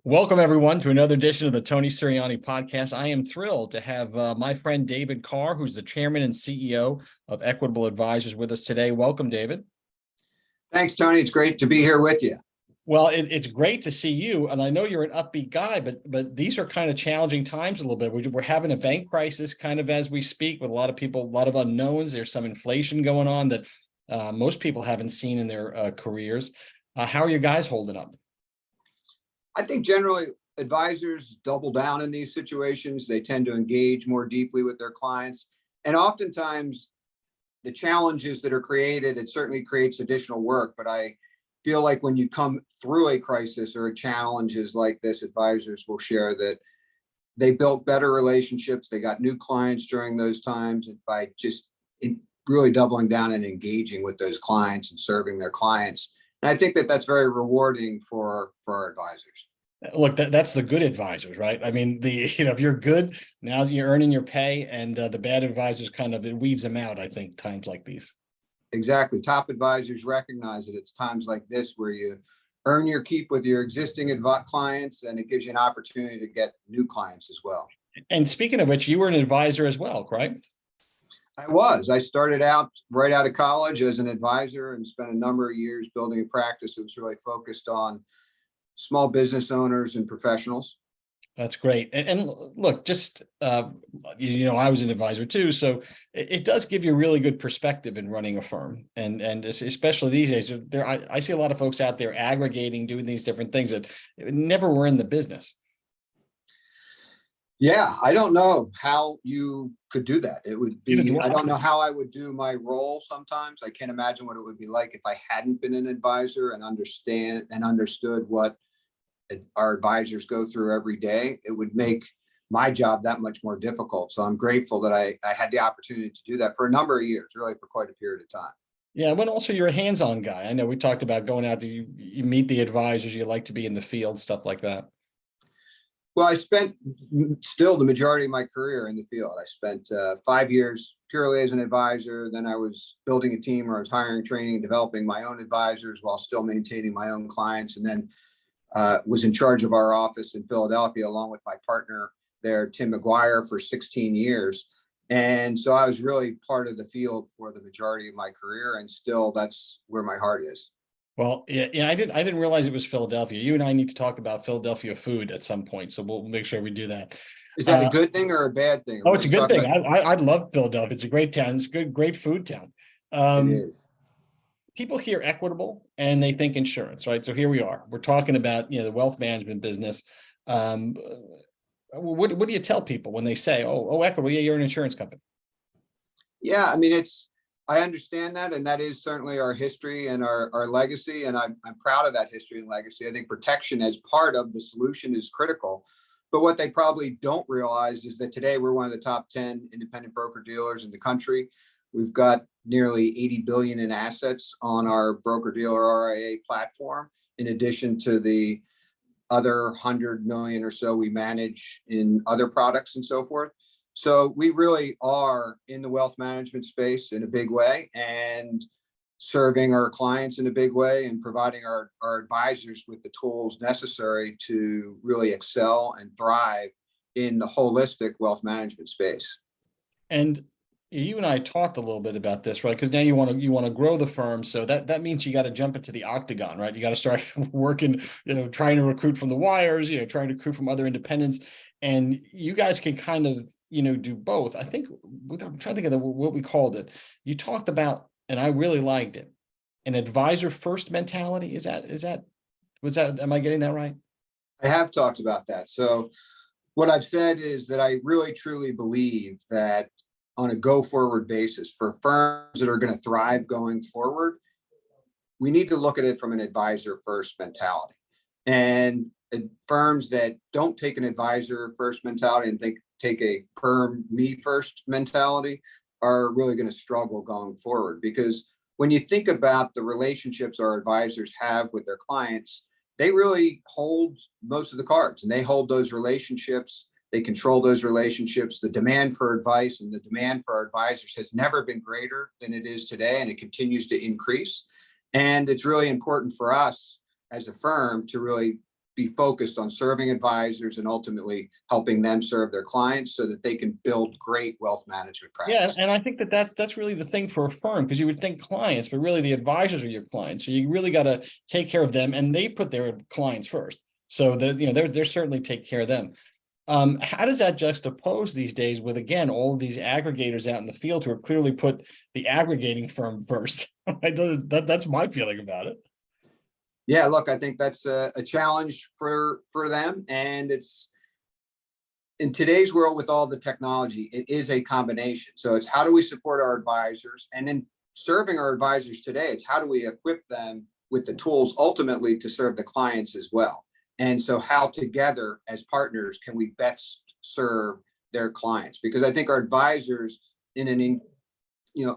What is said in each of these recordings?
Welcome, everyone, to another edition of the Tony Sirianni podcast. I am thrilled to have my friend David Karr, who's the chairman and CEO of Equitable Advisors, with us today. Welcome, David. Thanks, Tony. It's great to be here with you. Well, it's great to see you, and I know you're an upbeat guy, but these are kind of challenging times a little bit. We're having a bank crisis kind of as we speak, with a lot of people, a lot of unknowns. There's some inflation going on that most people haven't seen in their careers. How are you guys holding up? I think generally advisors double down in these situations. They tend to engage more deeply with their clients. And oftentimes the challenges that are created, it certainly creates additional work. But I feel like when you come through a crisis or challenges like this, advisors will share that they built better relationships. They got new clients during those times, and by just really doubling down and engaging with those clients and serving their clients. And I think that that's very rewarding for our advisors. Look, that's the good advisors, right? I mean, if you're good, now you're earning your pay, and the bad advisors it weeds them out, I think, times like these. Exactly. Top advisors recognize that it's times like this where you earn your keep with your existing clients, and it gives you an opportunity to get new clients as well. And speaking of which, you were an advisor as well, right? I started out right out of college as an advisor and spent a number of years building a practice that was really focused on small business owners and professionals. That's great. And look, just, I was an advisor too. So it does give you a really good perspective in running a firm. And especially these days, I see a lot of folks out there aggregating, doing these different things that never were in the business. Yeah, I don't know how you could do that. It would be, I don't know how I would do my role sometimes. I can't imagine what it would be like if I hadn't been an advisor and understood what our advisors go through every day. It would make my job that much more difficult. So I'm grateful that I had the opportunity to do that for a number of years, really for quite a period of time. Yeah, but also you're a hands-on guy. I know we talked about going out there, you meet the advisors, you like to be in the field, stuff like that. Well, I spent still the majority of my career in the field. I spent 5 years purely as an advisor. Then I was building a team, or I was hiring, training, and developing my own advisors while still maintaining my own clients. And then was in charge of our office in Philadelphia, along with my partner there, Tim McGuire, for 16 years. And so I was really part of the field for the majority of my career, and still that's where my heart is. Well, yeah, I didn't realize it was Philadelphia. You and I need to talk about Philadelphia food at some point, so we'll make sure we do that. Is that a good thing or a bad thing? Oh, it's a good thing. I love Philadelphia. It's a great town. It's a great food town. It is. People hear Equitable and they think insurance, right? So here we are. We're talking about the wealth management business. What do you tell people when they say, "Oh, Equitable, yeah, you're an insurance company"? Yeah, I mean, I understand that, and that is certainly our history and our legacy, and I'm proud of that history and legacy. I think protection as part of the solution is critical. But what they probably don't realize is that today we're one of the top 10 independent broker dealers in the country. We've got nearly 80 billion in assets on our broker dealer RIA platform, in addition to the other 100 million or so we manage in other products and so forth. So we really are in the wealth management space in a big way, and serving our clients in a big way, and providing our advisors with the tools necessary to really excel and thrive in the holistic wealth management space. And you and I talked a little bit about this, right? Because now you want to grow the firm, so that means you got to jump into the octagon, right? You got to start working, trying to recruit from the wires, trying to recruit from other independents, and you guys can kind of do both. I think I'm trying to think of what we called it. You talked about, and I really liked it, an advisor first mentality. Am I getting that right? I have talked about that. So what I've said is that I really truly believe that on a go forward basis, for firms that are going to thrive going forward, we need to look at it from an advisor first mentality. And firms that don't take an advisor first mentality and take a firm me first mentality are really going to struggle going forward. Because when you think about the relationships our advisors have with their clients, they really hold most of the cards, and they hold those relationships. They control those relationships. The demand for advice and the demand for our advisors has never been greater than it is today, and it continues to increase. And it's really important for us as a firm to really be focused on serving advisors and ultimately helping them serve their clients so that they can build great wealth management Yeah, practices. and I think that's really the thing for a firm, because you would think clients, but really the advisors are your clients. So you really got to take care of them, and they put their clients first. So that, they're certainly take care of them. How does that juxtapose these days with, again, all of these aggregators out in the field who have clearly put the aggregating firm first? That's my feeling about it. Yeah, look, I think that's a challenge for them, and it's in today's world with all the technology, it is a combination. So it's how do we support our advisors, and in serving our advisors today, it's how do we equip them with the tools ultimately to serve the clients as well. And so how together as partners can we best serve their clients? Because I think our advisors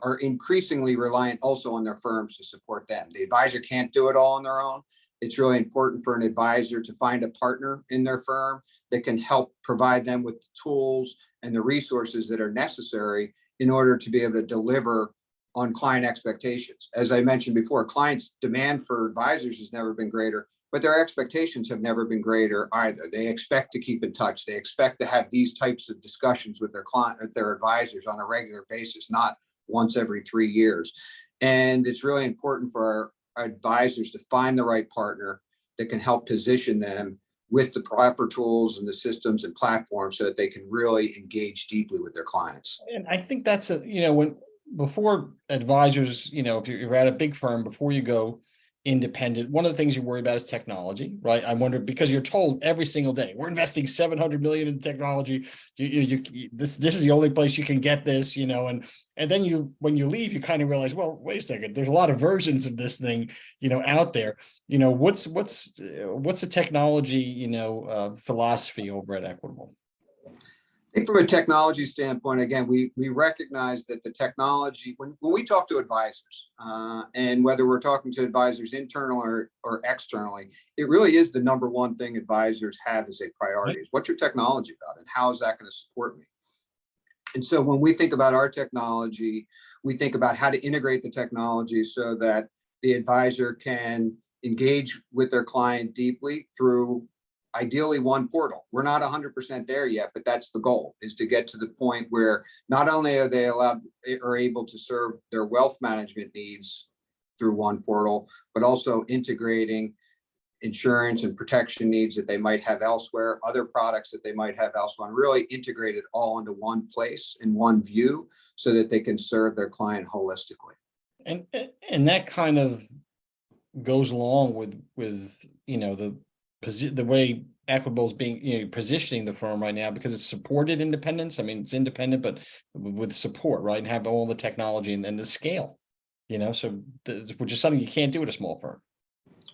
are increasingly reliant also on their firms to support them. The advisor can't do it all on their own. It's really important for an advisor to find a partner in their firm that can help provide them with the tools and the resources that are necessary in order to be able to deliver on client expectations. As I mentioned before, clients' demand for advisors has never been greater, but their expectations have never been greater either. They expect to keep in touch. They expect to have these types of discussions with their advisors on a regular basis, not once every 3 years. And it's really important for our advisors to find the right partner that can help position them with the proper tools and the systems and platforms so that they can really engage deeply with their clients. And I think that's when before advisors, if you're at a big firm, before you go independent, one of the things you worry about is technology, right? I wonder, because you're told every single day, we're investing 700 million in technology. This is the only place you can get this, and then when you leave, you kind of realize, well, wait a second, there's a lot of versions of this thing, out there. What's the technology, philosophy over at Equitable? I think from a technology standpoint, again, we recognize that the technology, when we talk to advisors, and whether we're talking to advisors internal or externally, it really is the number one thing advisors have as a priority is what's your technology about and how is that going to support me? And so when we think about our technology, we think about how to integrate the technology so that the advisor can engage with their client deeply through ideally one portal. We're not 100% there yet, but that's the goal, is to get to the point where not only are they able to serve their wealth management needs through one portal, but also integrating insurance and protection needs that they might have elsewhere, other products that they might have elsewhere, and really integrate it all into one place in one view so that they can serve their client holistically. And that kind of goes along with the way Equitable is being, positioning the firm right now, because it's supported independence. I mean, it's independent, but with support, right? And have all the technology and then the scale, which is something you can't do at a small firm.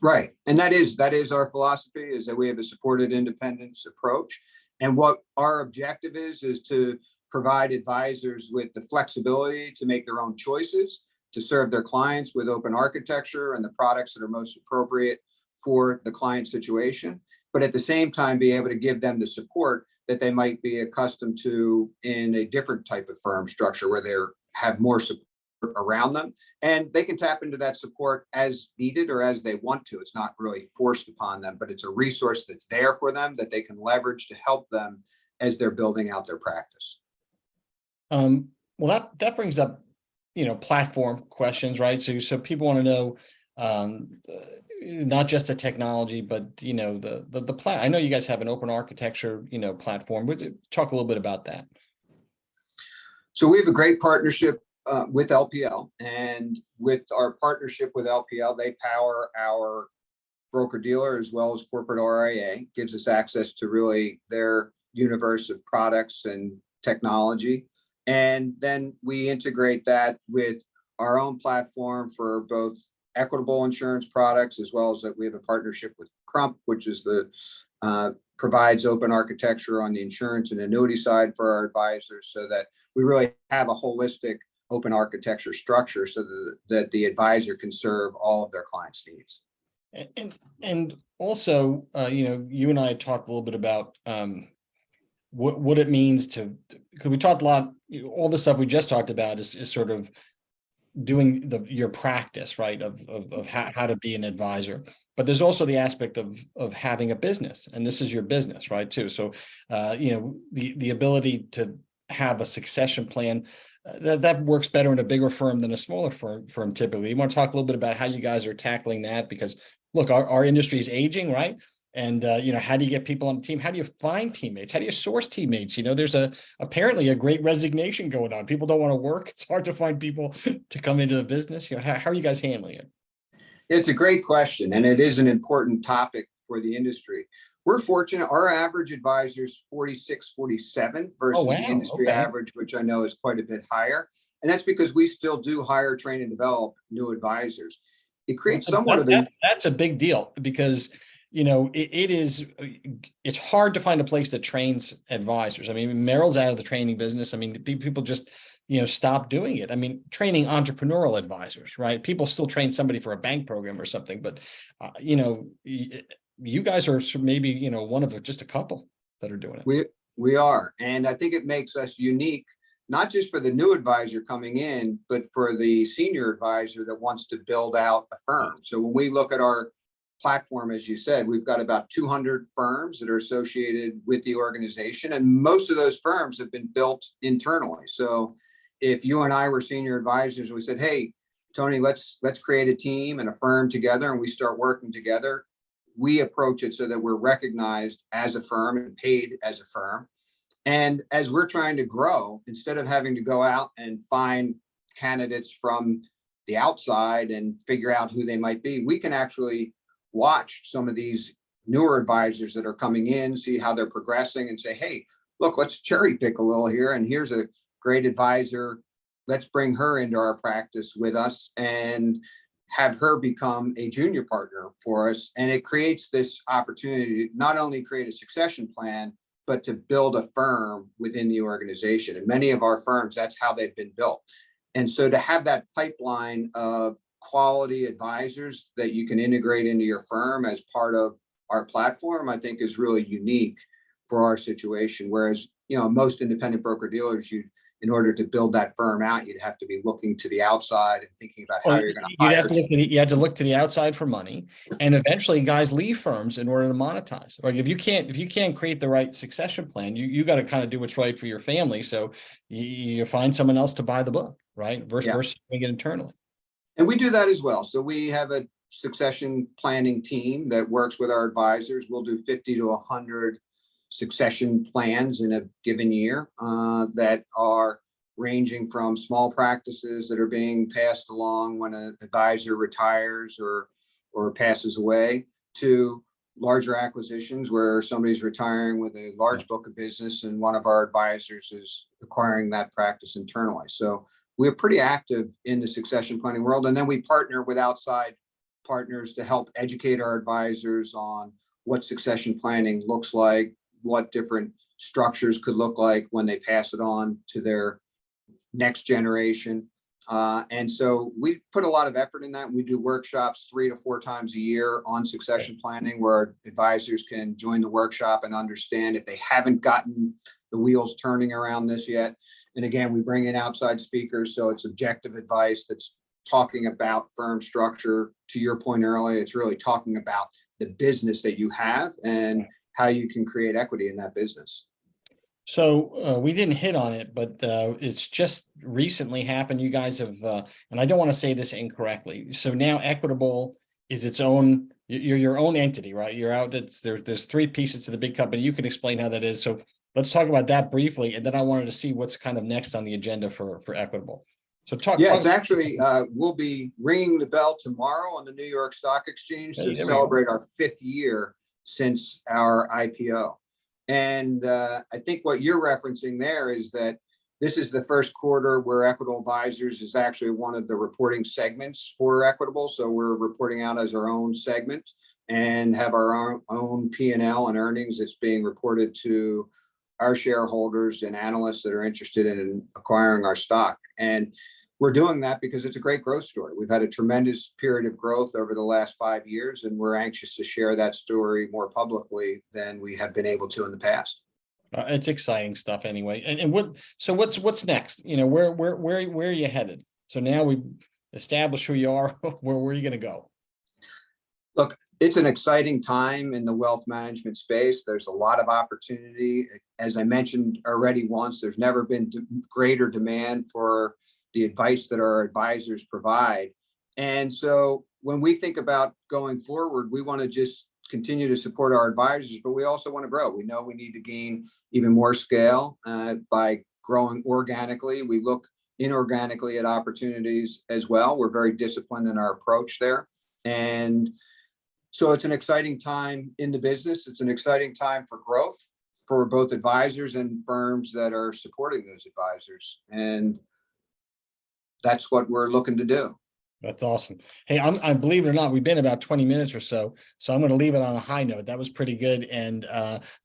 Right. And that is our philosophy, is that we have a supported independence approach. And what our objective is to provide advisors with the flexibility to make their own choices, to serve their clients with open architecture and the products that are most appropriate for the client situation, but at the same time be able to give them the support that they might be accustomed to in a different type of firm structure where they have more support around them, and they can tap into that support as needed or as they want to. It's not really forced upon them, but it's a resource that's there for them that they can leverage to help them as they're building out their practice. Well, that brings up, platform questions, right? So people want to know, not just the technology, but the plan. I know you guys have an open architecture, platform. Would you talk a little bit about that? So we have a great partnership with LPL, and with our partnership with LPL, they power our broker dealer as well as corporate RIA, gives us access to really their universe of products and technology. And then we integrate that with our own platform for both Equitable insurance products, as well as that we have a partnership with Crump, which is provides open architecture on the insurance and annuity side for our advisors, so that we really have a holistic open architecture structure so that the advisor can serve all of their clients' needs. And also, you and I talked a little bit about what it means because we talked a lot, all the stuff we just talked about is sort of doing your practice, right, of how to be an advisor. but there's also the aspect of having a business, and this is your business, right, too. So, the ability to have a succession plan, that works better in a bigger firm than a smaller firm typically. You want to talk a little bit about how you guys are tackling that? Because look, our industry is aging, right? And how do you get people on the team? How do you find teammates? How do you source teammates? There's apparently a great resignation going on. People don't want to work. It's hard to find people to come into the business. How are you guys handling it? It's a great question, and it is an important topic for the industry. We're fortunate. Our average advisor is 46, 47 versus Oh, wow. the industry Okay. average, which I know is quite a bit higher. And that's because we still do hire, train, and develop new advisors. It creates somewhat of a That's a big deal because it's hard to find a place that trains advisors. I mean, Merrill's out of the training business. I mean, people just stop doing it. I mean, training entrepreneurial advisors, right? People still train somebody for a bank program or something, but you guys are maybe one of just a couple that are doing it. we are, and I think it makes us unique, not just for the new advisor coming in, but for the senior advisor that wants to build out a firm. So when we look at our platform, as you said, we've got about 200 firms that are associated with the organization, and most of those firms have been built internally. So if you and I were senior advisors, we said, hey, Tony, let's create a team and a firm together, and we start working together. We approach it so that we're recognized as a firm and paid as a firm. And as we're trying to grow, instead of having to go out and find candidates from the outside and figure out who they might be, we can actually watch some of these newer advisors that are coming in, see how they're progressing, and say, hey, look, let's cherry pick a little here. And here's a great advisor. Let's bring her into our practice with us and have her become a junior partner for us. And it creates this opportunity to not only create a succession plan, but to build a firm within the organization. And many of our firms, that's how they've been built. And so to have that pipeline of quality advisors that you can integrate into your firm as part of our platform, I think is really unique for our situation. Whereas, most independent broker dealers, in order to build that firm out, you'd have to be looking to the outside and thinking about how you're going to hire. You had to look to the outside for money, and eventually guys leave firms in order to monetize. Like if you can't create the right succession plan, you got to kind of do what's right for your family. So you find someone else to buy the book, right? Versus doing it internally. And we do that as well. So we have a succession planning team that works with our advisors. We'll do 50 to 100 succession plans in a given year that are ranging from small practices that are being passed along when an advisor retires or passes away, to larger acquisitions where somebody's retiring with a large book of business and one of our advisors is acquiring that practice internally. So we're pretty active in the succession planning world. And then we partner with outside partners to help educate our advisors on what succession planning looks like, what different structures could look like when they pass it on to their next generation. And so we put a lot of effort in that. We do workshops 3 to 4 times a year on succession planning, where advisors can join the workshop and understand if they haven't gotten the wheels turning around this yet. And again, we bring in outside speakers, so it's objective advice that's talking about firm structure. To your point earlier, it's really talking about the business that you have and how you can create equity in that business. So we didn't hit on it, but it's just recently happened. You guys have, and I don't want to say this incorrectly. So now Equitable is its own, you're your own entity, right? You're out. There's 3 pieces to the big company. You can explain how that is. So let's talk about that briefly, and then I wanted to see what's kind of next on the agenda for Equitable. So it's actually we'll be ringing the bell tomorrow on the New York Stock Exchange to celebrate our 5th year since our IPO. And I think what you're referencing there is that this is the first quarter where Equitable Advisors is actually one of the reporting segments for Equitable. So we're reporting out as our own segment and have our own P&L and earnings that's being reported to our shareholders and analysts that are interested in acquiring our stock. And we're doing that because it's a great growth story. We've had a tremendous period of growth over the last 5 years, and we're anxious to share that story more publicly than we have been able to in the past. It's exciting stuff anyway. And what's next? Where are you headed? So now we established who you are. Where are you going to go? Look, it's an exciting time in the wealth management space. There's a lot of opportunity. As I mentioned already once, there's never been greater demand for the advice that our advisors provide. And so when we think about going forward, we want to just continue to support our advisors, but we also want to grow. We know we need to gain even more scale by growing organically. We look inorganically at opportunities as well. We're very disciplined in our approach there. And so it's an exciting time in the business. It's an exciting time for growth for both advisors and firms that are supporting those advisors. And that's what we're looking to do. That's awesome. Hey, I believe it or not, we've been about 20 minutes or so. So I'm going to leave it on a high note. That was pretty good, and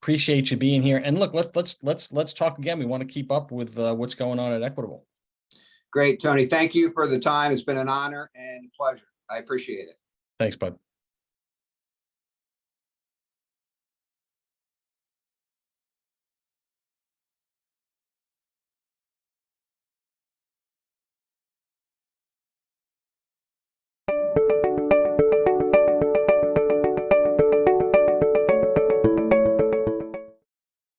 appreciate you being here. And look, let's talk again. We want to keep up with what's going on at Equitable. Great, Tony. Thank you for the time. It's been an honor and pleasure. I appreciate it. Thanks, bud.